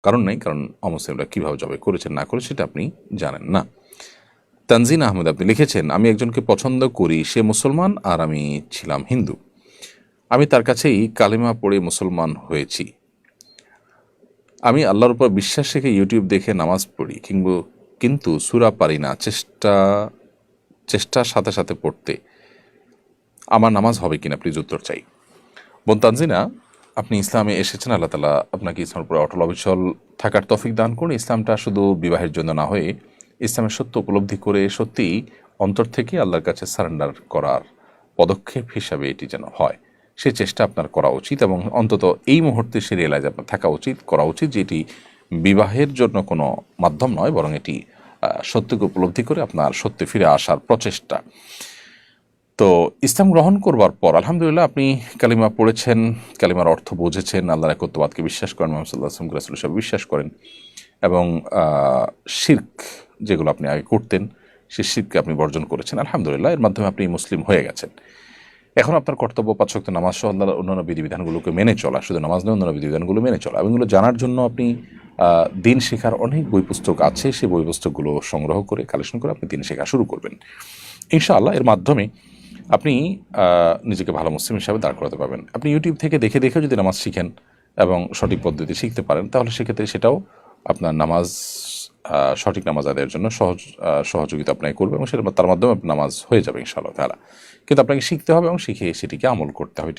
কারণ নেই, কারণ অমুসলিমরা কীভাবে জবাই করেছেন না করে সেটা আপনি জানেন না। তানজিন আহমেদ আপনি লিখেছেন, আমি একজনকে পছন্দ করি, সে মুসলমান আর আমি ছিলাম হিন্দু। আমি তার কাছেই কালিমা পড়ে মুসলমান হয়েছি। আমি আল্লাহর উপর বিশ্বাস রেখে ইউটিউব দেখে নামাজ পড়ি, কিন্তু সূরা পারি না, চেষ্টার সাথে সাথে পড়তে। আমার নামাজ হবে কিনা প্লিজ উত্তর চাই। বোন তানজিনা, আপনি ইসলামে এসেছেন, আল্লাহ তাআলা আপনাকে ইসলামের উপরে অটল অবিচল থাকার তৌফিক দান করুন। ইসলামটা শুধু বিবাহের জন্য না হয়ে ইসলামের সত্য উপলব্ধি করে সত্যিই অন্তর থেকে আল্লাহর কাছে সারেন্ডার করার পদক্ষেপ হিসাবে এটি যেন হয়, সে চেষ্টা আপনার করা উচিত। এবং অন্তত এই মুহূর্তে সে রিয়েলাইজ আপনার করা উচিত যে এটি বিবাহের জন্য কোনো মাধ্যম নয়, বরং এটি সত্যকে উপলব্ধি করে আপনার সত্যে ফিরে আসার প্রচেষ্টা। তো ইসলাম গ্রহণ করবার পর আলহামদুলিল্লাহ আপনি কালিমা পড়েছেন, কালিমার অর্থ বুঝেছেন, আল্লাহর একত্ববাদকে বিশ্বাস করেন, মুহাম্মদ সাল্লাল্লাহু আলাইহি ওয়াসাল্লাম রাসূল হিসেবে বিশ্বাস করেন, এবং শিরক যেগুলো আপনি আগে করতেন সেই শিরককে আপনি বর্জন করেছেন। আলহামদুলিল্লাহ, এর মাধ্যমে আপনি মুসলিম হয়ে গেছেন। এখন আপনার কর্তব্য ৫ ওয়াক্ত নামাজ সহ আল্লাহর অন্যান্য বিধিবিধানগুলোকে মেনে চলা, শুধু নামাজ নয়, অন্যান্য বিধিবিধানগুলো মেনে চলা, এবং এগুলো জানার জন্য আপনি দিন শেখার অনেক বই পুস্তক আছে, সেই বই পুস্তকগুলো সংগ্রহ করে কালেকশন করে আপনি দিন শেখা শুরু করবেন ইনশাআল্লাহ। এর মাধ্যমে আপনি নিজেকে ভালো মুসলিম হিসাবে দাঁড় করাতে পারবেন। আপনি ইউটিউব থেকে দেখে দেখে যদি নামাজ শিখেন এবং সঠিক পদ্ধতি শিখতে পারেন, তাহলে সেক্ষেত্রে সেটাও আপনার নামাজ সঠিক নামাজ আদায়ের জন্য সহযোগিতা আপনাকে করবে, এবং সেটা তার মাধ্যমে নামাজ হয়ে যাবে ইনশাআল্লাহ তাআলা। কিন্তু আপনাকে শিখতে হবে এবং শিখে সেটিকে আমল করতে হবে।